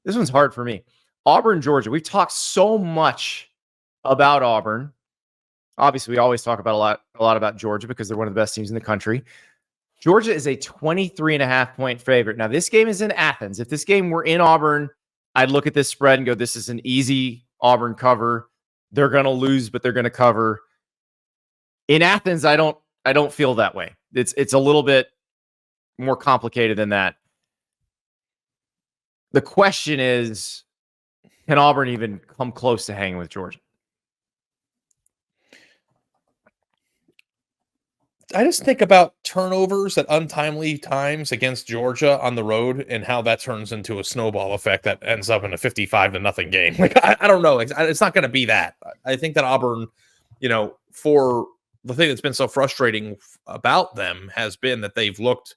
This one's hard for me. Auburn, Georgia. We've talked so much about Auburn. Obviously, we always talk about a lot about Georgia because they're one of the best teams in the country. Georgia is a 23.5-point favorite. Now, this game is in Athens. If this game were in Auburn, I'd look at this spread and go, this is an easy Auburn cover. They're going to lose, but they're going to cover. In Athens, I don't feel that way. It's a little bit more complicated than that. The question is, can Auburn even come close to hanging with Georgia? I just think about turnovers at untimely times against Georgia on the road and how that turns into a snowball effect that ends up in a 55-0 game. Like, I don't know. It's not going to be that. I think that Auburn, for the thing that's been so frustrating about them has been that they've looked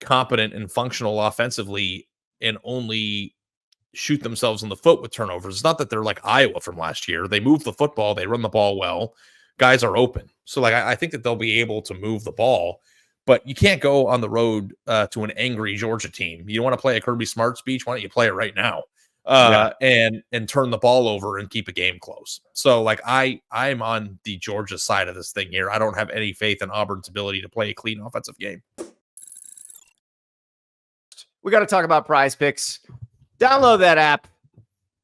competent and functional offensively and only shoot themselves in the foot with turnovers. It's not that they're like Iowa from last year. They move the football. They run the ball well. Guys are open. So I think that they'll be able to move the ball, but you can't go on the road to an angry Georgia team. You want to play a Kirby Smart speech? Why don't you play it right now? And turn the ball over and keep a game close. So I'm on the Georgia side of this thing here. I don't have any faith in Auburn's ability to play a clean offensive game. We got to talk about Prize Picks. Download that app.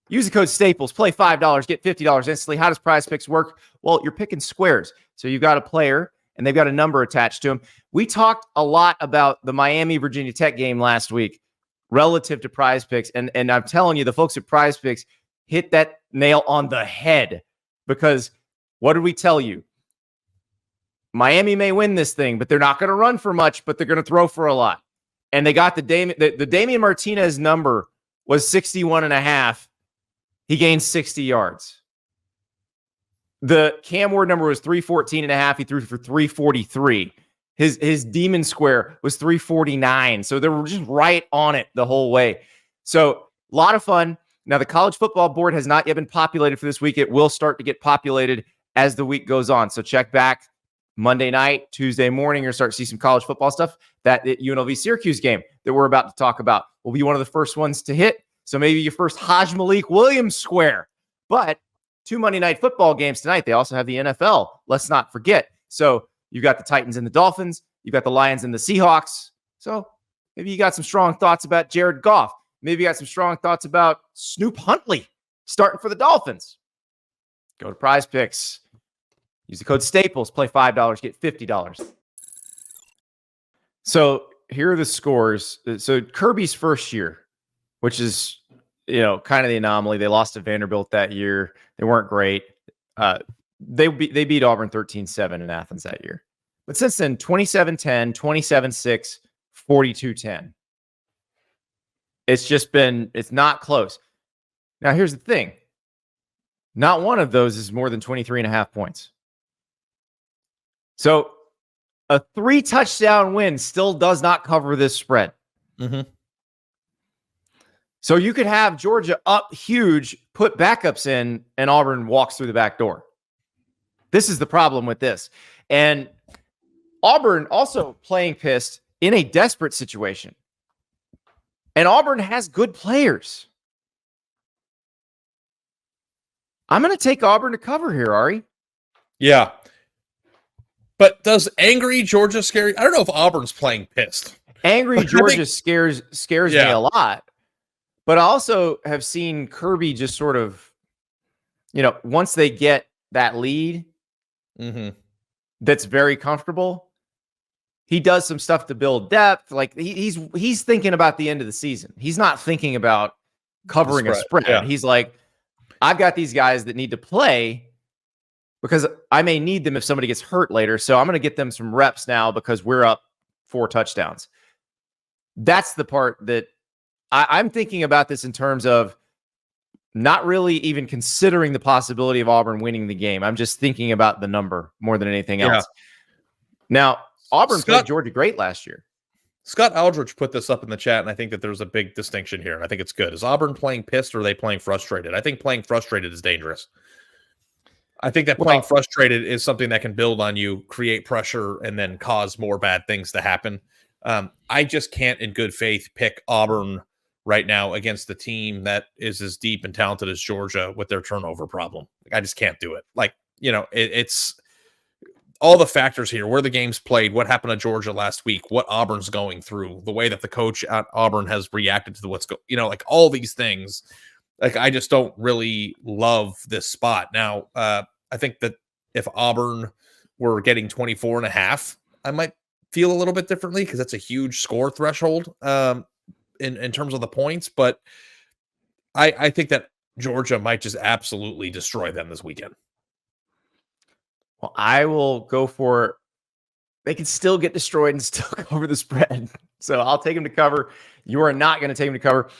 Use the code Staples. Play $5. Get $50 instantly. How does Prize Picks work? Well, you're picking squares. So you've got a player, and they've got a number attached to them. We talked a lot about the Miami-Virginia Tech game last week relative to Prize Picks. And I'm telling you, the folks at Prize Picks hit that nail on the head. Because what did we tell you? Miami may win this thing, but they're not going to run for much, but they're going to throw for a lot. And they got the Damian Martinez number was 61.5. He gained 60 yards. The Cam Ward number was 314.5. He threw for 343. His Demon Square was 349. So they were just right on it the whole way. So a lot of fun. Now, the college football board has not yet been populated for this week. It will start to get populated as the week goes on. So check back Monday night, Tuesday morning, you'll start to see some college football stuff. That UNLV Syracuse game that we're about to talk about will be one of the first ones to hit. So maybe your first Hajj Malik Williams square. But 2 Monday night football games tonight. They also have the NFL. Let's not forget. So you've got the Titans and the Dolphins. You've got the Lions and the Seahawks. So maybe you got some strong thoughts about Jared Goff. Maybe you got some strong thoughts about Snoop Huntley starting for the Dolphins. Go to Prize Picks. Use the code Staples. Play $5. Get $50. So here are the scores. So Kirby's first year, which is, kind of the anomaly. They lost to Vanderbilt that year. They weren't great. They beat Auburn 13-7 in Athens that year. But since then, 27-10, 27-6, 42-10. It's not close. Now, here's the thing. Not one of those is more than 23.5 points. So a 3-touchdown win still does not cover this spread. Mm-hmm. So you could have Georgia up huge, put backups in, and Auburn walks through the back door. This is the problem with this. And Auburn also playing pissed in a desperate situation. And Auburn has good players. I'm going to take Auburn to cover here, Ari. Yeah. But does angry Georgia scare you? I don't know if Auburn's playing pissed. Angry Georgia scares me a lot. But I also have seen Kirby just sort of, once they get that lead, that's very comfortable, he does some stuff to build depth. Like he's thinking about the end of the season. He's not thinking about covering a spread. Yeah. He's like, I've got these guys that need to play because I may need them if somebody gets hurt later. So I'm going to get them some reps now because we're up 4 touchdowns. That's the part that I'm thinking about this in terms of not really even considering the possibility of Auburn winning the game. I'm just thinking about the number more than anything else. Now, Auburn played Georgia great last year. Scott Aldridge put this up in the chat, and I think that there's a big distinction here, and I think it's good. Is Auburn playing pissed or are they playing frustrated? I think playing frustrated is dangerous. I think that playing frustrated is something that can build on you, create pressure, and then cause more bad things to happen. I just can't, in good faith, pick Auburn right now against the team that is as deep and talented as Georgia with their turnover problem. I just can't do it. Like, it's all the factors here, where the game's played, what happened to Georgia last week, what Auburn's going through, the way that the coach at Auburn has reacted to what's going, like all these things. Like, I just don't really love this spot. Now, I think that if Auburn were getting 24.5, I might feel a little bit differently, because that's a huge score threshold in terms of the points. But I think that Georgia might just absolutely destroy them this weekend. Well, I will go for, they can still get destroyed and still cover the spread. So I'll take them to cover. You are not going to take them to cover.